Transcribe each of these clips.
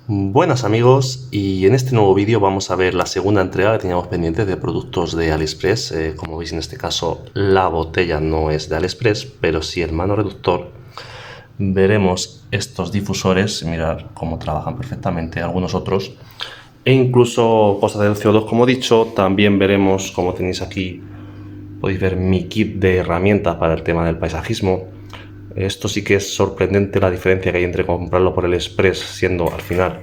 Buenas amigos, y en este nuevo vídeo vamos a ver la segunda entrega que teníamos pendiente de productos de AliExpress. Como veis, en este caso la botella no es de AliExpress, pero sí el mano reductor. Veremos estos difusores, mirad cómo trabajan perfectamente, algunos otros, e incluso cosas del CO2, como he dicho. También veremos, como tenéis aquí, podéis ver mi kit de herramientas para el tema del paisajismo. Esto sí que es sorprendente, la diferencia que hay entre comprarlo por el Express, siendo al final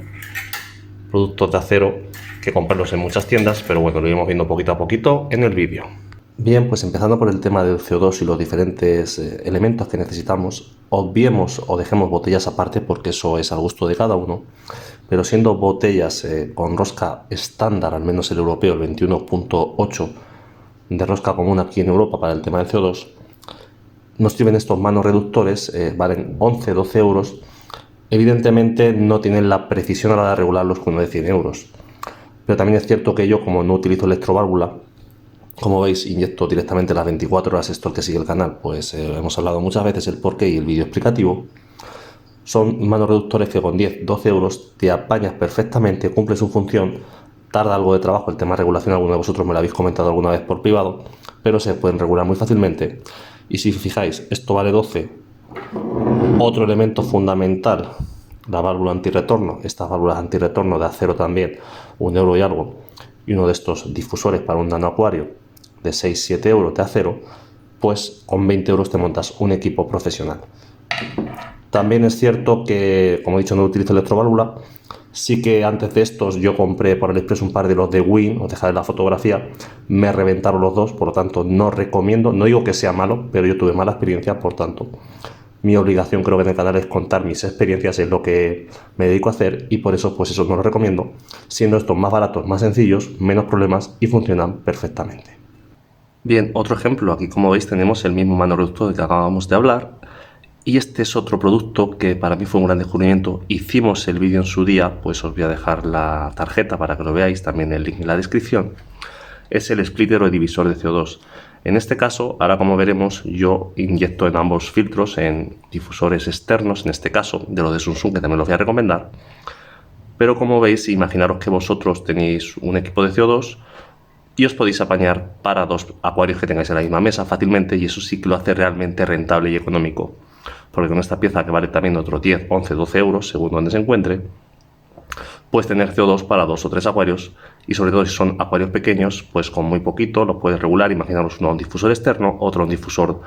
productos de acero, que comprarlos en muchas tiendas, pero bueno, lo iremos viendo poquito a poquito en el vídeo. Bien, pues empezando por el tema del CO2 y los diferentes elementos que necesitamos, obviemos o dejemos botellas aparte porque eso es al gusto de cada uno, pero siendo botellas con rosca estándar, al menos el europeo, el 21.8 de rosca común aquí en Europa para el tema del CO2, nos sirven estos manos reductores, valen 11-12 euros. Evidentemente no tienen la precisión a la hora de regularlos que uno de 100 euros. Pero también es cierto que yo, como no utilizo electroválvula, como veis, inyecto directamente las 24 horas. Esto, el que sigue el canal, pues hemos hablado muchas veces el porqué y el vídeo explicativo. Son manos reductores que con 10-12 euros te apañas perfectamente, cumple su función. Tarda algo de trabajo el tema de regulación, alguno de vosotros me lo habéis comentado alguna vez por privado, pero se pueden regular muy fácilmente. Y si fijáis, esto vale 12. Otro elemento fundamental, la válvula antirretorno. Estas válvulas antirretorno de acero también, 1 euro y algo. Y uno de estos difusores para un nano acuario de 6-7 euros de acero, pues con 20 euros te montas un equipo profesional. También es cierto que, como he dicho, no utilizo electroválvula. Sí que antes de estos yo compré por AliExpress un par de los de Win, os dejaré la fotografía. Me reventaron los dos, por lo tanto no recomiendo. No digo que sea malo, pero yo tuve mala experiencia, por tanto mi obligación, creo que en el canal, es contar mis experiencias, es lo que me dedico a hacer, y por eso pues eso no lo recomiendo, siendo estos más baratos, más sencillos, menos problemas y funcionan perfectamente. Bien, otro ejemplo, aquí como veis tenemos el mismo mano reductor del que acabamos de hablar, y este es otro producto que para mí fue un gran descubrimiento. Hicimos el vídeo en su día, pues os voy a dejar la tarjeta para que lo veáis, también el link en la descripción. Es el splitter o divisor de CO2. En este caso, ahora como veremos, yo inyecto en ambos filtros, en difusores externos, en este caso de los de Samsung, que también los voy a recomendar. Pero como veis, imaginaros que vosotros tenéis un equipo de CO2 y os podéis apañar para dos acuarios que tengáis en la misma mesa fácilmente, y eso sí que lo hace realmente rentable y económico. Porque con esta pieza, que vale también otros 10, 11, 12 euros, según donde se encuentre, puedes tener CO2 para 2 o 3 acuarios, y sobre todo si son acuarios pequeños, pues con muy poquito lo puedes regular. Imaginaros uno a un difusor externo, otro a un difusor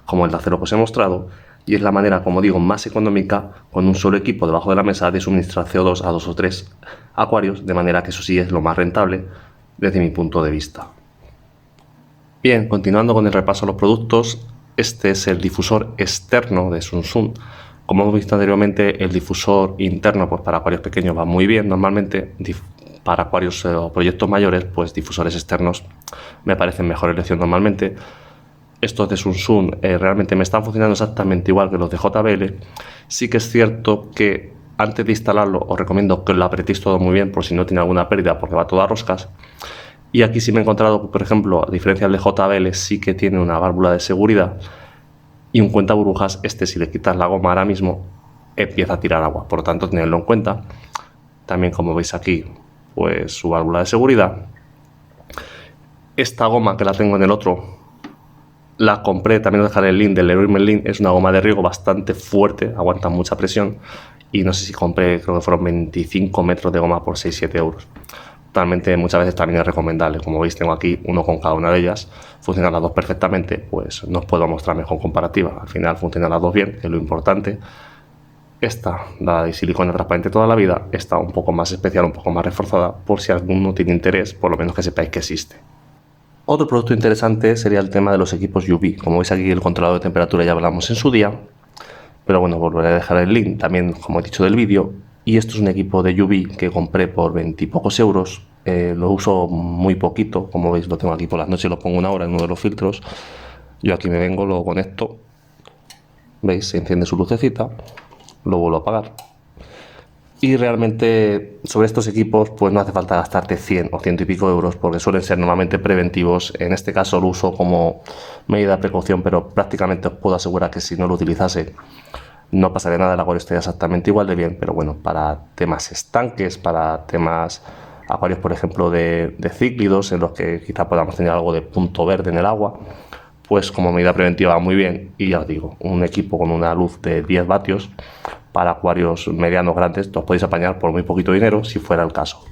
como el de acero que os he mostrado, y es la manera, como digo, más económica, con un solo equipo debajo de la mesa, de suministrar CO2 a 2 o 3 acuarios, de manera que eso sí es lo más rentable desde mi punto de vista. Bien, continuando con el repaso a los productos, este es el difusor externo de Samsung. Como hemos visto anteriormente, el difusor interno, pues para acuarios pequeños va muy bien. Normalmente para acuarios o proyectos mayores, pues difusores externos me parecen mejor elección normalmente. Estos de Samsung realmente me están funcionando exactamente igual que los de JBL. Sí que es cierto que antes de instalarlo os recomiendo que lo apretéis todo muy bien, por si no tiene alguna pérdida, porque va todo a roscas. Y aquí sí me he encontrado, por ejemplo, a diferencia del de JBL, sí que tiene una válvula de seguridad y un cuenta burbujas. Este, si le quitas la goma ahora mismo, empieza a tirar agua, por lo tanto tenedlo en cuenta. También, como veis aquí, pues su válvula de seguridad. Esta goma, que la tengo en el otro, la compré, también os dejaré el link, del Leroy Merlin. Es una goma de riego bastante fuerte, aguanta mucha presión, y no sé si compré, creo que fueron 25 metros de goma por 6-7 euros. Realmente muchas veces también es recomendable. Como veis, tengo aquí uno con cada una de ellas, funcionan las dos perfectamente, pues no os puedo mostrar mejor comparativa. Al final funcionan las dos bien, que es lo importante. Esta, la de silicona transparente toda la vida, está un poco más especial, un poco más reforzada, por si alguno tiene interés, por lo menos que sepáis que existe. Otro producto interesante sería el tema de los equipos UV. Como veis aquí, el controlador de temperatura ya hablamos en su día, pero bueno, volveré a dejar el link también, como he dicho, del vídeo. Y esto es un equipo de UV que compré por 20 y pocos euros. Lo uso muy poquito, como veis lo tengo aquí por las noches, lo pongo una hora en uno de los filtros. Yo aquí me vengo, lo conecto, veis, se enciende su lucecita, lo vuelvo a apagar. Y realmente sobre estos equipos pues no hace falta gastarte 100 o 100 y pico euros, porque suelen ser normalmente preventivos. En este caso lo uso como medida de precaución, pero prácticamente os puedo asegurar que si no lo utilizase no pasaría nada, el acuario estaría exactamente igual de bien, pero bueno, para temas estanques, para temas acuarios, por ejemplo, de cíclidos, en los que quizá podamos tener algo de punto verde en el agua, pues como medida preventiva va muy bien. Y ya os digo, un equipo con una luz de 10 vatios para acuarios medianos grandes, os podéis apañar por muy poquito dinero si fuera el caso.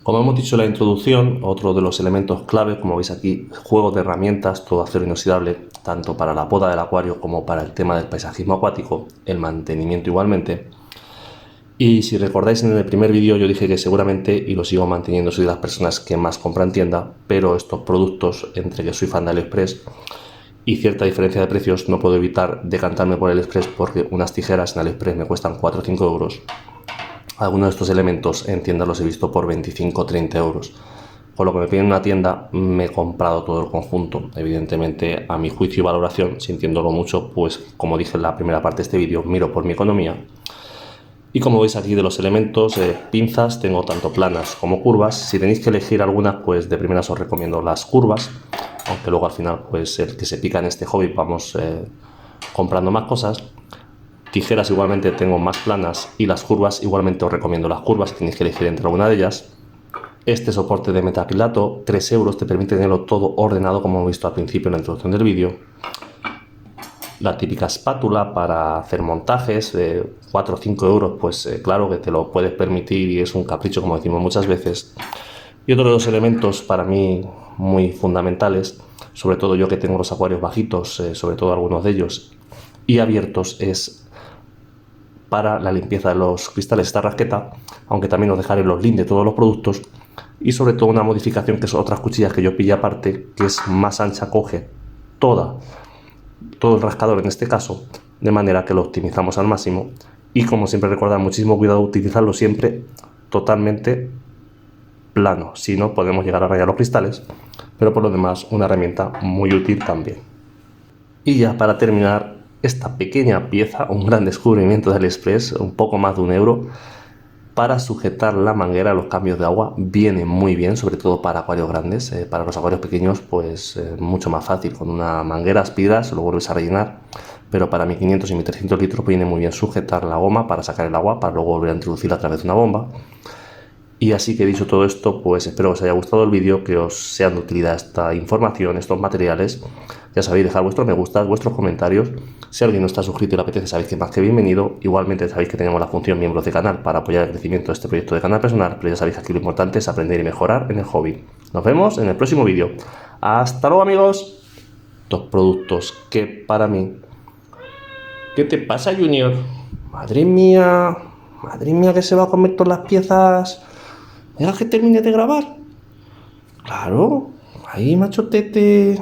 Como hemos dicho en la introducción, otro de los elementos clave, como veis aquí, juego de herramientas, todo acero inoxidable, tanto para la poda del acuario como para el tema del paisajismo acuático, el mantenimiento igualmente. Y si recordáis, en el primer vídeo yo dije que seguramente, y lo sigo manteniendo, soy de las personas que más compran tienda, pero estos productos, entre que soy fan de AliExpress y cierta diferencia de precios, no puedo evitar decantarme por AliExpress, porque unas tijeras en AliExpress me cuestan 4 o 5 euros. Algunos de estos elementos en tiendas los he visto por 25 o 30 euros. Con lo que me piden en una tienda, me he comprado todo el conjunto. Evidentemente, a mi juicio y valoración, sintiéndolo mucho, pues como dije en la primera parte de este vídeo, miro por mi economía. Y como veis aquí, de los elementos, pinzas, tengo tanto planas como curvas. Si tenéis que elegir alguna, pues de primeras os recomiendo las curvas, aunque luego al final, pues el que se pica en este hobby, vamos comprando más cosas. Tijeras igualmente tengo más planas, y las curvas igualmente os recomiendo las curvas si tenéis que elegir entre alguna de ellas. Este soporte de metacrilato, 3 euros, te permite tenerlo todo ordenado, como hemos visto al principio en la introducción del vídeo. La típica espátula para hacer montajes, 4 o 5 euros, pues claro que te lo puedes permitir y es un capricho, como decimos muchas veces. Y otro de los elementos para mí muy fundamentales, sobre todo yo que tengo los acuarios bajitos, sobre todo algunos de ellos, y abiertos, es para la limpieza de los cristales esta rasqueta, aunque también os dejaré los links de todos los productos, y sobre todo una modificación que son otras cuchillas que yo pillé aparte, que es más ancha, coge todo el rascador en este caso, de manera que lo optimizamos al máximo. Y como siempre, recordad, muchísimo cuidado, utilizarlo siempre totalmente plano, si no podemos llegar a rayar los cristales, pero por lo demás una herramienta muy útil también. Y ya para terminar, esta pequeña pieza, un gran descubrimiento de AliExpress, un poco más de 1 euro, para sujetar la manguera a los cambios de agua. Viene muy bien, sobre todo para acuarios grandes. Para los acuarios pequeños, pues mucho más fácil, con una manguera aspiras, lo vuelves a rellenar, pero para 1500 y 1300 litros viene muy bien sujetar la goma para sacar el agua, para luego volver a introducirla a través de una bomba. Y así que dicho todo esto, pues espero que os haya gustado el vídeo, que os sean de utilidad esta información, estos materiales. Ya sabéis, dejar vuestros me gustas, vuestros comentarios. Si alguien no está suscrito y le apetece, sabéis que más que bienvenido. Igualmente sabéis que tenemos la función miembros de canal para apoyar el crecimiento de este proyecto de canal personal, pero ya sabéis que aquí lo importante es aprender y mejorar en el hobby. Nos vemos en el próximo vídeo. ¡Hasta luego, amigos! Dos productos que para mí... ¿Qué te pasa, Junior? Madre mía que se va a comer todas las piezas. Deja que termine de grabar. Claro, ahí, machotete.